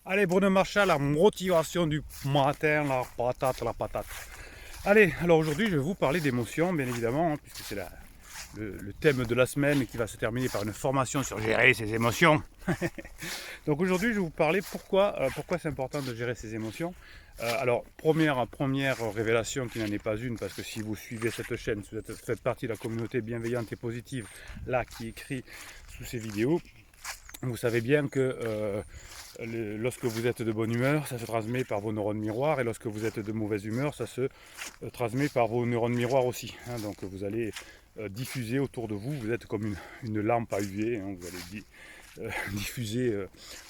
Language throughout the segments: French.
Allez, Bruno Marchal, la motivation du matin, la patate, la patate. Allez, alors aujourd'hui, je vais vous parler d'émotions, bien évidemment, hein, puisque c'est le thème de la semaine qui va se terminer par une formation sur gérer ses émotions. Donc aujourd'hui, je vais vous parler pourquoi c'est important de gérer ses émotions. Alors, première révélation qui n'en est pas une, parce que si vous suivez cette chaîne, si vous faites partie de la communauté bienveillante et positive, là, qui écrit sous ces vidéos, vous savez bien que lorsque vous êtes de bonne humeur, ça se transmet par vos neurones miroirs, et lorsque vous êtes de mauvaise humeur, ça se transmet par vos neurones miroirs aussi. Hein. Donc vous allez diffuser autour de vous, vous êtes comme une lampe à UV, hein, vous allez diffuser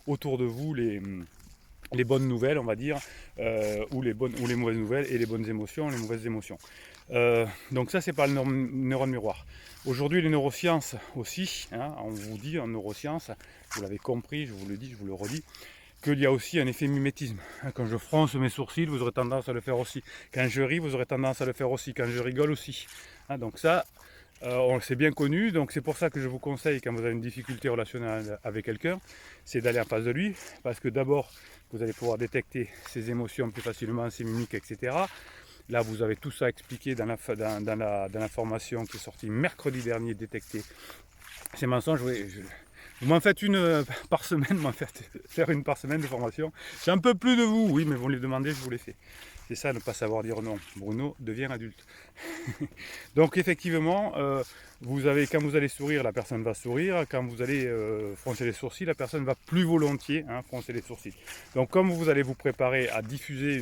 autour de vous les bonnes nouvelles, on va dire, ou les mauvaises nouvelles, et les bonnes émotions, les mauvaises émotions. Donc ça, c'est pas le neurone miroir. Aujourd'hui, les neurosciences aussi, hein, on vous dit en neurosciences, vous l'avez compris, je vous le dis, je vous le redis, qu'il y a aussi un effet mimétisme. Quand je fronce mes sourcils, vous aurez tendance à le faire aussi. Quand je ris, vous aurez tendance à le faire aussi. Quand je rigole aussi. Hein, donc ça, c'est bien connu, donc c'est pour ça que je vous conseille, quand vous avez une difficulté relationnelle avec quelqu'un, c'est d'aller en face de lui, parce que d'abord, vous allez pouvoir détecter ses émotions plus facilement, ses mimiques, etc. Là, vous avez tout ça expliqué dans la formation qui est sortie mercredi dernier, détecter ces mensonges. Vous m'en faites une par semaine, faire une par semaine de formation. J'ai un peu plus de vous, oui, mais vous me les demandez, je vous les fais. C'est ça, ne pas savoir dire non. Bruno devient adulte. Donc effectivement, quand vous allez sourire, la personne va sourire. Quand vous allez froncer les sourcils, la personne va plus volontiers froncer les sourcils. Donc comme vous allez vous préparer à diffuser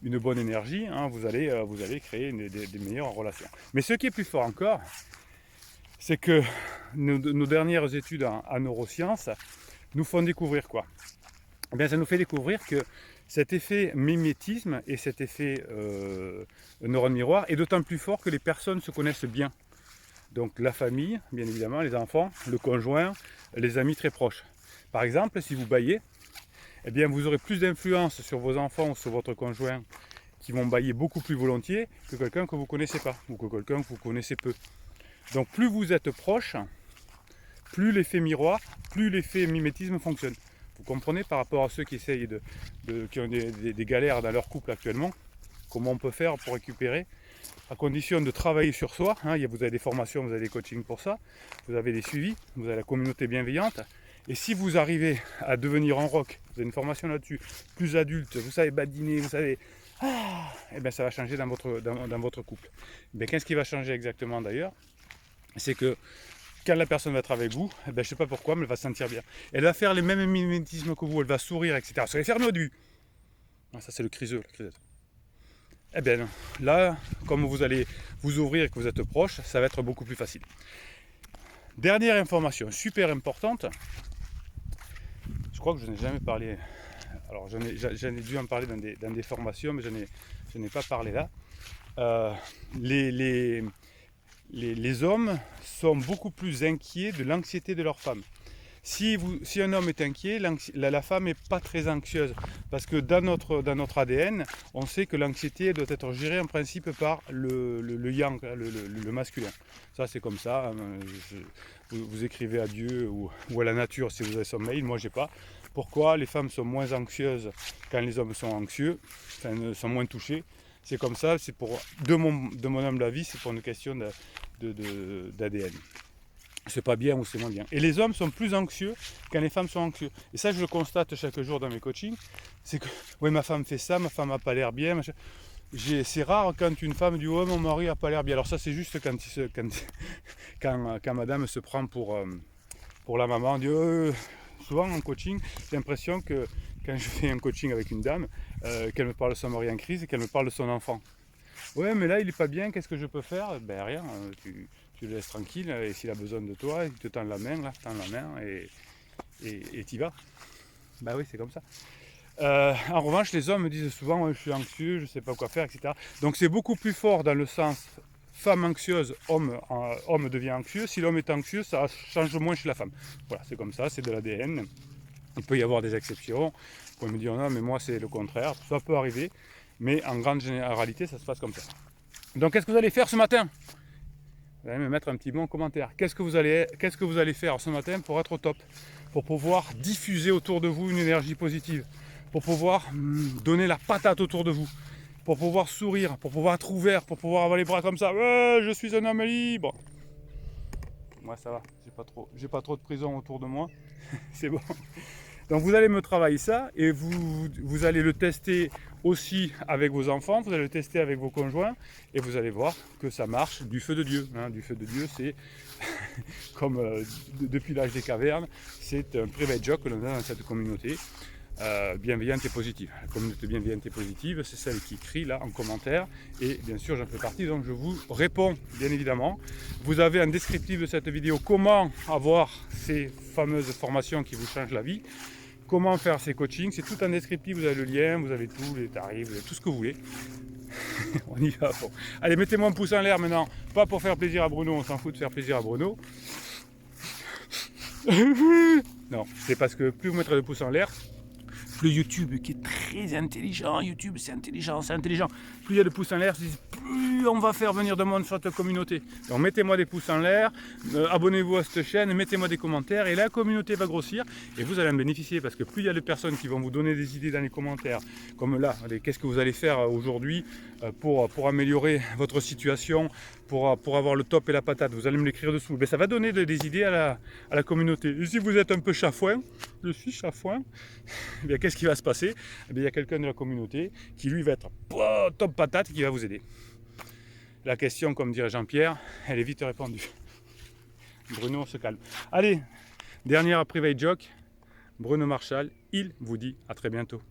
une bonne énergie, hein, vous allez créer des meilleures relations. Mais ce qui est plus fort encore, c'est que nos dernières études en neurosciences nous font découvrir quoi? Eh bien, ça nous fait découvrir que cet effet mimétisme et cet effet neurone miroir est d'autant plus fort que les personnes se connaissent bien. Donc la famille, bien évidemment, les enfants, le conjoint, les amis très proches. Par exemple, si vous bâillez, eh bien, vous aurez plus d'influence sur vos enfants ou sur votre conjoint qui vont bâiller beaucoup plus volontiers que quelqu'un que vous ne connaissez pas ou que quelqu'un que vous connaissez peu. Donc plus vous êtes proche, plus l'effet miroir, plus l'effet mimétisme fonctionne. Vous comprenez, par rapport à ceux qui essayent qui ont des galères dans leur couple actuellement, comment on peut faire pour récupérer, à condition de travailler sur soi. Hein, vous avez des formations, vous avez des coachings pour ça, vous avez des suivis, vous avez la communauté bienveillante. Et si vous arrivez à devenir un rock, vous avez une formation là-dessus, plus adulte, vous savez badiner, vous savez, et bien ça va changer dans votre couple. Mais qu'est-ce qui va changer exactement d'ailleurs? C'est que quand la personne va être avec vous, je ne sais pas pourquoi, mais elle va se sentir bien. Elle va faire les mêmes mimétismes que vous, elle va sourire, etc. Ça va faire au début. Ça, c'est le criseux, la crisette. Eh bien, là, comme vous allez vous ouvrir et que vous êtes proche, ça va être beaucoup plus facile. Dernière information, super importante. Je crois que je n'ai jamais parlé. Alors, j'en ai dû en parler dans des formations, mais je n'ai pas parlé là. Les hommes sont beaucoup plus inquiets de l'anxiété de leur femme. Si un homme est inquiet, la femme n'est pas très anxieuse. Parce que dans notre ADN, on sait que l'anxiété doit être gérée en principe par le yang, le masculin. Ça, c'est comme ça. Vous écrivez à Dieu ou à la nature si vous avez son mail. Moi, j'ai pas. Pourquoi les femmes sont moins anxieuses quand les hommes sont anxieux, sont moins touchés? C'est comme ça, de mon humble avis, c'est pour une question d'ADN. C'est pas bien ou c'est moins bien. Et les hommes sont plus anxieux quand les femmes sont anxieuses. Et ça, je le constate chaque jour dans mes coachings. C'est que, oui, ma femme fait ça, ma femme n'a pas l'air bien. C'est rare quand une femme dit, ouais, mon mari n'a pas l'air bien. Alors ça, c'est juste quand madame se prend pour la maman. On dit, souvent en coaching, j'ai l'impression que quand je fais un coaching avec une dame, qu'elle me parle de son mari en crise et qu'elle me parle de son enfant. Ouais, mais là, il n'est pas bien, qu'est-ce que je peux faire? Ben rien, tu le laisses tranquille, et s'il a besoin de toi, il te tend la main, et t'y vas. Ben oui, c'est comme ça. En revanche, les hommes me disent souvent, ouais, je suis anxieux, je ne sais pas quoi faire, etc. Donc c'est beaucoup plus fort dans le sens femme anxieuse, homme devient anxieux. Si l'homme est anxieux, ça change moins chez la femme. Voilà, c'est comme ça, c'est de l'ADN. Il peut y avoir des exceptions. Vous pouvez me dire non, mais moi c'est le contraire. Ça peut arriver, mais en grande généralité, ça se passe comme ça. Donc qu'est-ce que vous allez faire ce matin? Vous allez me mettre un petit bon commentaire. Qu'est-ce que vous allez faire ce matin pour être au top? Pour pouvoir diffuser autour de vous une énergie positive, pour pouvoir donner la patate autour de vous, pour pouvoir sourire, pour pouvoir être ouvert, pour pouvoir avoir les bras comme ça. Ouais, je suis un homme libre. Moi ça va, j'ai pas trop de prison autour de moi. C'est bon. Donc vous allez me travailler ça et vous allez le tester aussi avec vos enfants, vous allez le tester avec vos conjoints et vous allez voir que ça marche du feu de Dieu. Hein. Du feu de Dieu, c'est comme depuis l'âge des cavernes, c'est un private joke que l'on a dans cette communauté bienveillante et positive. La communauté bienveillante et positive, c'est celle qui crie là en commentaire et bien sûr j'en fais partie, donc je vous réponds bien évidemment. Vous avez un descriptif de cette vidéo comment avoir ces fameuses formations qui vous changent la vie. Comment faire ces coachings, c'est tout un descriptif, vous avez le lien, vous avez tous les tarifs, vous avez tout ce que vous voulez. On y va. Bon. Allez, mettez-moi un pouce en l'air maintenant, pas pour faire plaisir à Bruno, on s'en fout de faire plaisir à Bruno. Non, c'est parce que plus vous mettrez le pouce en l'air, plus YouTube, qui est très intelligent, YouTube c'est intelligent, plus il y a de pouces en l'air, plus on va faire venir de monde sur cette communauté. Donc mettez-moi des pouces en l'air, abonnez-vous à cette chaîne, mettez-moi des commentaires et la communauté va grossir et vous allez en bénéficier parce que plus il y a de personnes qui vont vous donner des idées dans les commentaires, comme là, qu'est-ce que vous allez faire aujourd'hui pour améliorer votre situation, pour avoir le top et la patate, vous allez me l'écrire dessous. Mais ça va donner des idées à la communauté. Et si vous êtes un peu chafouin, je suis chafouin, eh bien qu'est-ce qui va se passer? Eh bien, il y a quelqu'un de la communauté qui lui va être top patate et qui va vous aider. La question, comme dirait Jean-Pierre, elle est vite répondue. Bruno se calme. Allez, dernière private joke. Bruno Marshall, il vous dit à très bientôt.